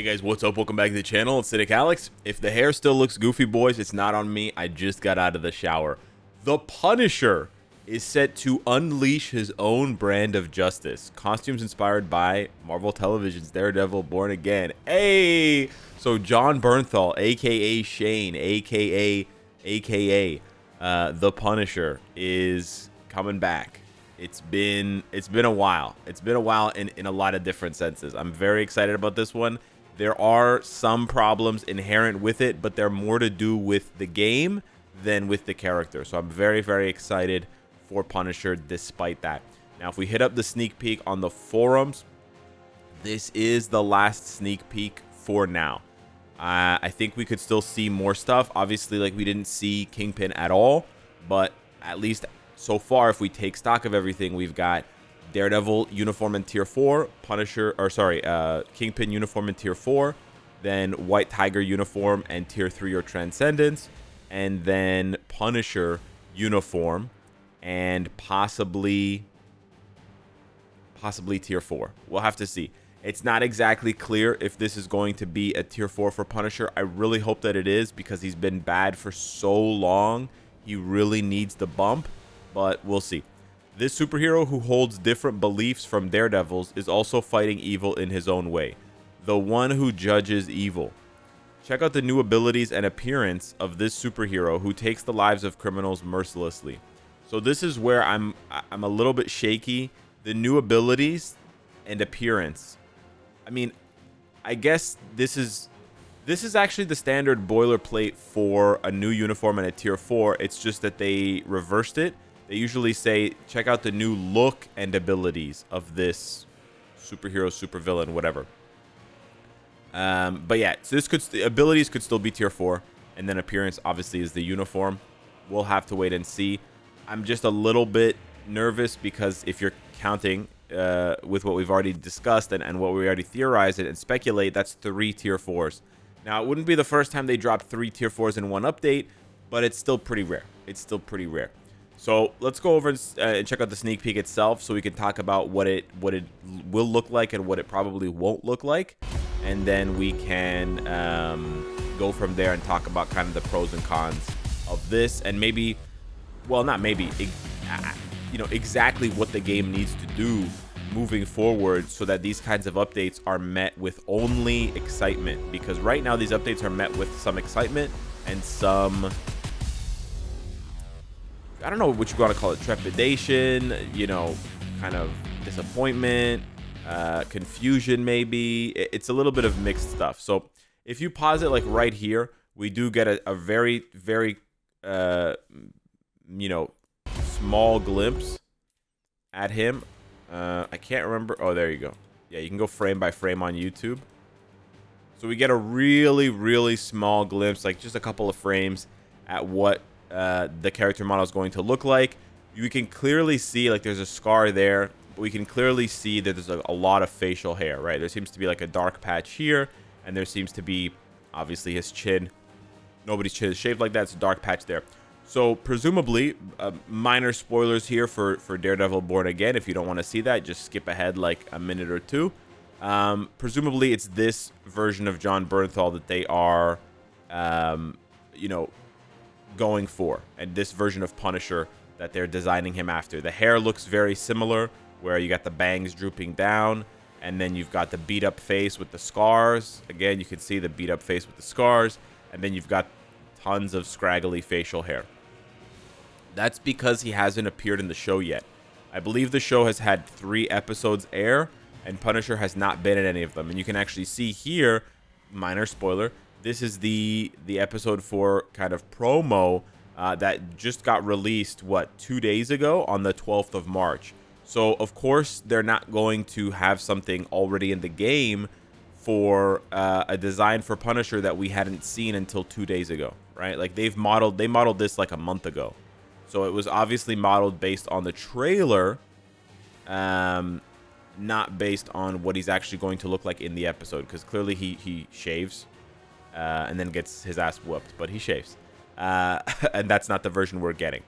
Hey guys, what's up? Welcome back to the channel. It's Cynicalex. If the hair still looks goofy, boys, it's not on me. I just got out of the shower. The Punisher is set to unleash his own brand of justice. Costumes inspired by Marvel Television's Daredevil Born Again. Hey! So Jon Bernthal, aka Shane, aka The Punisher, is coming back. It's been a while. It's been a while in a lot of different senses. I'm very excited about this one. There are some problems inherent with it, but they're more to do with the game than with the character. So I'm very, very excited for Punisher despite that. Now, if we hit up the sneak peek on the forums, this is the last sneak peek for now. I think we could still see more stuff. Obviously, like, we didn't see Kingpin at all, but at least so far, if we take stock of everything, we've got Daredevil uniform in tier 4, Kingpin uniform in tier 4, then White Tiger uniform and tier 3 or Transcendence, and then Punisher uniform and possibly tier 4. We'll have to see. It's not exactly clear if this is going to be a tier 4 for Punisher. I really hope that it is, because he's been bad for so long. He really needs the bump, but we'll see. This superhero, who holds different beliefs from Daredevil's, is also fighting evil in his own way. The one who judges evil. Check out the new abilities and appearance of this superhero, who takes the lives of criminals mercilessly. So this is where I'm a little bit shaky. The new abilities and appearance. I mean, I guess this is actually the standard boilerplate for a new uniform and a tier 4. It's just that they reversed it. They usually say, check out the new look and abilities of this superhero, supervillain, whatever. But yeah, so abilities could still be tier 4, and then appearance obviously is the uniform. We'll have to wait and see. I'm just a little bit nervous, because if you're counting with what we've already discussed and what we already theorized and speculate, that's 3 tier 4s. Now, it wouldn't be the first time they dropped 3 tier 4s in one update, but it's still pretty rare. It's still pretty rare. So let's go over and check out the sneak peek itself, so we can talk about what it will look like and what it probably won't look like, and then we can go from there and talk about kind of the pros and cons of this, and maybe, well, not maybe, you know, exactly what the game needs to do moving forward, so that these kinds of updates are met with only excitement. Because right now these updates are met with some excitement and some, I don't know what you want to call it, trepidation, you know, kind of disappointment, confusion maybe. It's a little bit of mixed stuff. So if you pause it like right here, we do get a very, very, you know, small glimpse at him. I can't remember. Oh, there you go. Yeah, you can go frame by frame on YouTube. So we get a really, really small glimpse, like just a couple of frames, at what the character model is going to look like. You can clearly see, like, there's a scar there, but we can clearly see that there's a lot of facial hair, right? There seems to be like a dark patch here, and there seems to be obviously his chin. Nobody's chin is shaped like that. It's a dark patch there. So presumably, minor spoilers here for Daredevil Born Again. If you don't want to see that, just skip ahead like a minute or two. Presumably it's this version of Jon Bernthal that they are you know, going for, and this version of Punisher that they're designing him after. The hair looks very similar, where you got the bangs drooping down, and then you've got the beat up face with the scars. Again, you can see the beat up face with the scars, and then you've got tons of scraggly facial hair. That's because he hasn't appeared in the show yet. I believe the show has had 3 episodes air, and Punisher has not been in any of them. And you can actually see here, minor spoiler, this is the episode 4 kind of promo that just got released, what, 2 days ago on the 12th of March. So, of course, they're not going to have something already in the game for a design for Punisher that we hadn't seen until 2 days ago, right? Like, they modeled this like a month ago. So it was obviously modeled based on the trailer, not based on what he's actually going to look like in the episode, because clearly he shaves and then gets his ass whooped, but he shaves. And that's not the version we're getting.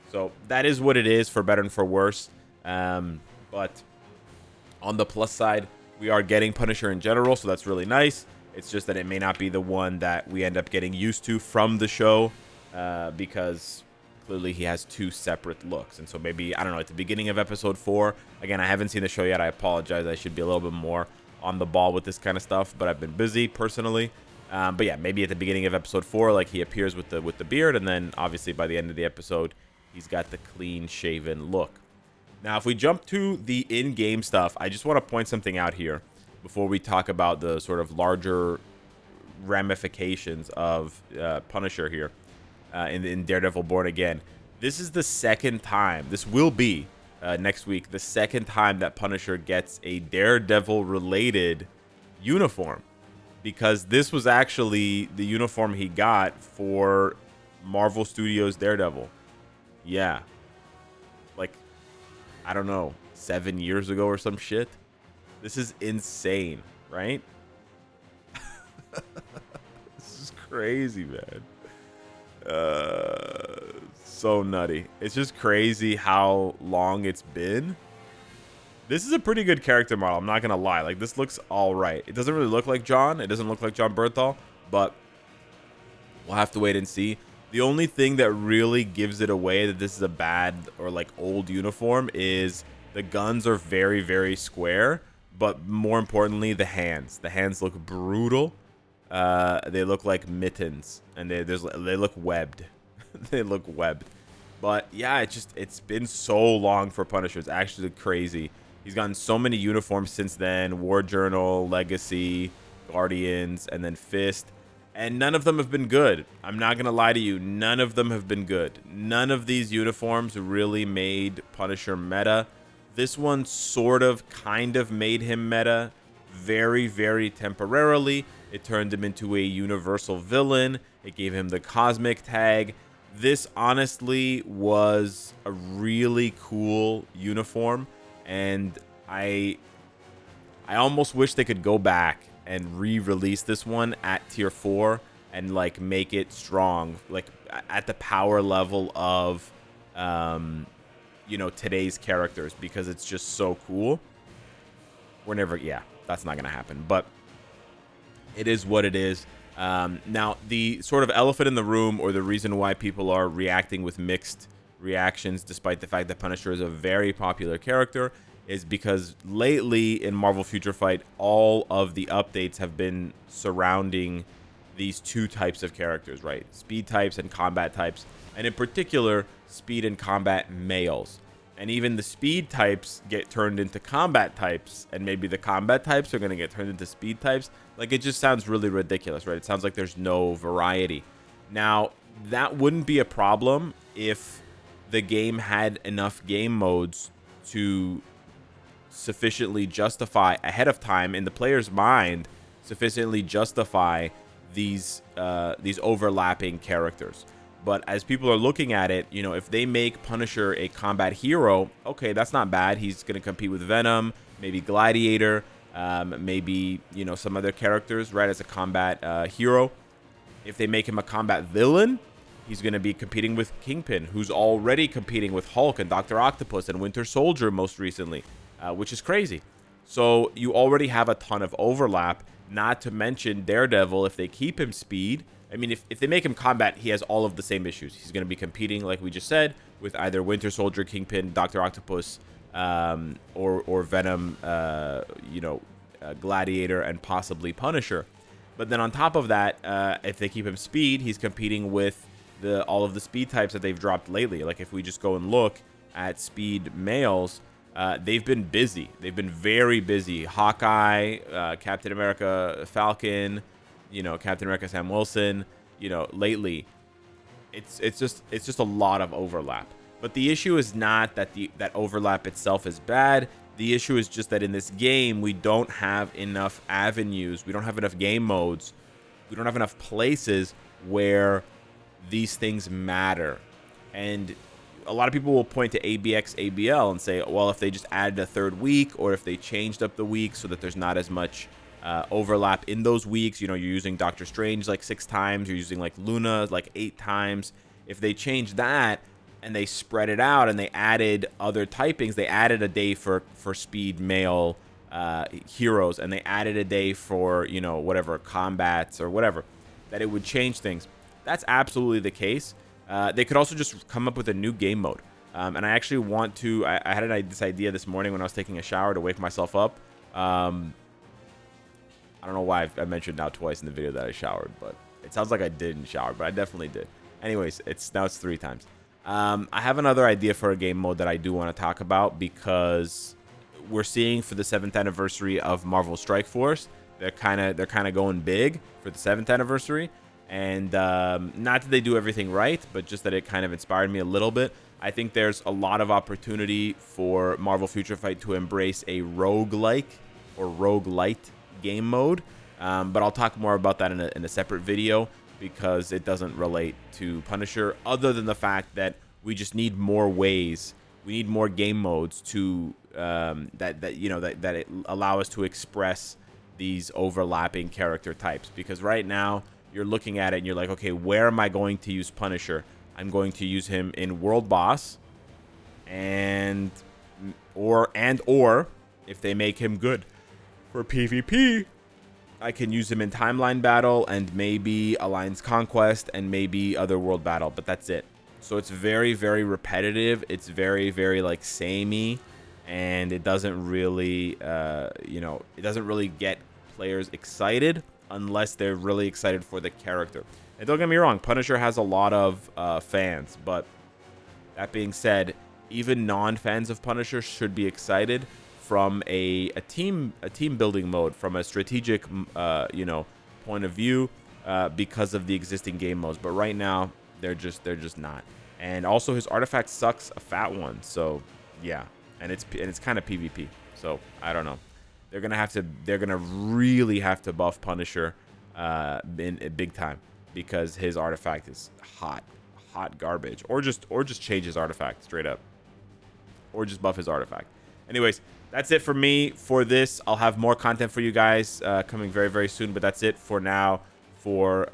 So that is what it is, for better and for worse. But on the plus side, we are getting Punisher in general, so that's really nice. It's just that it may not be the one that we end up getting used to from the show, because clearly he has two separate looks. And so maybe, I don't know, at the beginning of episode 4, again, I haven't seen the show yet. I apologize. I should be a little bit more on the ball with this kind of stuff, but I've been busy personally. But yeah, maybe at the beginning of episode 4, like he appears with the beard, and then obviously by the end of the episode, he's got the clean shaven look. Now, if we jump to the in-game stuff, I just want to point something out here before we talk about the sort of larger ramifications of Punisher here in Daredevil Born Again. This is the second time, this will be next week, the second time that Punisher gets a Daredevil-related uniform, because this was actually the uniform he got for Marvel Studios Daredevil. Yeah. Like, I don't know, 7 years ago or some shit. This is insane, right? This is crazy, man. So nutty. It's just crazy how long it's been. This is a pretty good character model, I'm not gonna lie. Like, this looks all right. It doesn't really look like John. It doesn't look like John Bernthal, but we'll have to wait and see. The only thing that really gives it away that this is a bad or like old uniform is the guns are very, very square, but more importantly, the hands. The hands look brutal. They look like mittens, and they look webbed. They look webbed. But yeah, it's been so long for Punisher. It's actually crazy. He's gotten so many uniforms since then: War Journal, Legacy, Guardians, and then Fist. And none of them have been good. I'm not gonna lie to you. None of them have been good. None of these uniforms really made Punisher meta. This one sort of, kind of made him meta. Very, very temporarily. It turned him into a universal villain. It gave him the cosmic tag. This honestly was a really cool uniform. And I almost wish they could go back and re-release this one at tier 4 and like make it strong, like at the power level of you know, today's characters, because it's just so cool. We're never, yeah, that's not gonna happen, but it is what it is. Now, the sort of elephant in the room, or the reason why people are reacting with mixed reactions despite the fact that Punisher is a very popular character, is because lately in Marvel Future Fight, all of the updates have been surrounding these two types of characters, right? Speed types and combat types, and in particular, speed and combat males. And even the speed types get turned into combat types, and maybe the combat types are going to get turned into speed types. Like, it just sounds really ridiculous, right? It sounds like there's no variety. Now, that wouldn't be a problem if the game had enough game modes to sufficiently justify ahead of time in the player's mind, sufficiently justify these overlapping characters. But as people are looking at it, you know, if they make Punisher a combat hero, okay, that's not bad. He's going to compete with Venom, maybe Gladiator, maybe, you know, some other characters, right, as a combat hero. If they make him a combat villain, he's going to be competing with Kingpin, who's already competing with Hulk and Dr. Octopus and Winter Soldier most recently, which is crazy. So you already have a ton of overlap, not to mention Daredevil. If they keep him speed, I mean, if they make him combat, he has all of the same issues. He's going to be competing, like we just said, with either Winter Soldier, Kingpin, Dr. Octopus, or Venom, you know, Gladiator, and possibly Punisher. But then on top of that, if they keep him speed, he's competing with all of the speed types that they've dropped lately. Like, if we just go and look at speed males, they've been busy. They've been very busy. Hawkeye, Captain America, Falcon, you know, Captain America, Sam Wilson, you know, lately. It's just a lot of overlap. But the issue is not that that overlap itself is bad. The issue is just that in this game, we don't have enough avenues. We don't have enough game modes. We don't have enough places where these things matter. And a lot of people will point to ABX, ABL and say, well, if they just added a third week, or if they changed up the week so that there's not as much overlap in those weeks, you know, you're using Doctor Strange like 6 times, you're using like Luna like 8 times. If they change that and they spread it out and they added other typings, they added a day for speed male heroes, and they added a day for, you know, whatever combats or whatever, that it would change things. That's absolutely the case. They could also just come up with a new game mode. And I actually want to, I had this idea this morning when I was taking a shower to wake myself up. I don't know why I mentioned now twice in the video that I showered, but it sounds like I didn't shower, but I definitely did. Anyways, now it's 3 times. I have another idea for a game mode that I do want to talk about, because we're seeing for the 7th anniversary of Marvel Strike Force, they're kind of going big for the 7th anniversary. And not that they do everything right, but just that it kind of inspired me a little bit. I think there's a lot of opportunity for Marvel Future Fight to embrace a roguelike or roguelite game mode. But I'll talk more about that in a separate video, because it doesn't relate to Punisher, other than the fact that we just need more ways. We need more game modes to that it allow us to express these overlapping character types. Because right now you're looking at it and you're like, okay, where am I going to use Punisher? I'm going to use him in World Boss, and or if they make him good for PvP, I can use him in Timeline Battle and maybe Alliance Conquest and maybe Other World Battle, but that's it. So it's very, very repetitive. It's very, very like samey, and it doesn't really, it doesn't really get players excited unless they're really excited for the character. And don't get me wrong, Punisher has a lot of fans, but that being said, even non-fans of Punisher should be excited from a team building mode, from a strategic point of view, because of the existing game modes. But right now they're just not. And also his artifact sucks a fat one. So yeah, and it's kind of PvP. So I don't know. They're gonna really have to buff Punisher in big time, because his artifact is hot garbage, or just change his artifact straight up, or just buff his artifact. Anyways, that's it for me for this. I'll have more content for you guys coming very, very soon, but that's it for now for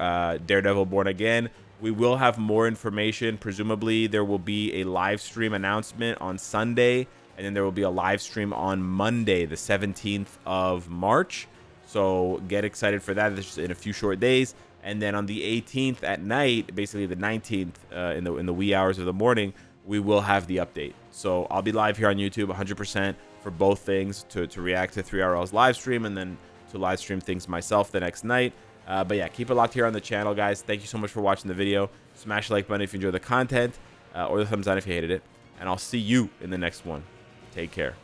Daredevil Born Again. We will have more information. Presumably there will be a live stream announcement on Sunday, and then there will be a live stream on Monday, the 17th of March. So get excited for that. It's just in a few short days. And then on the 18th at night, basically the 19th in the wee hours of the morning, we will have the update. So I'll be live here on YouTube 100% for both things, to react to 3RL's live stream, and then to live stream things myself the next night. But yeah, keep it locked here on the channel, guys. Thank you so much for watching the video. Smash the like button if you enjoyed the content, or the thumbs down if you hated it. And I'll see you in the next one. Take care.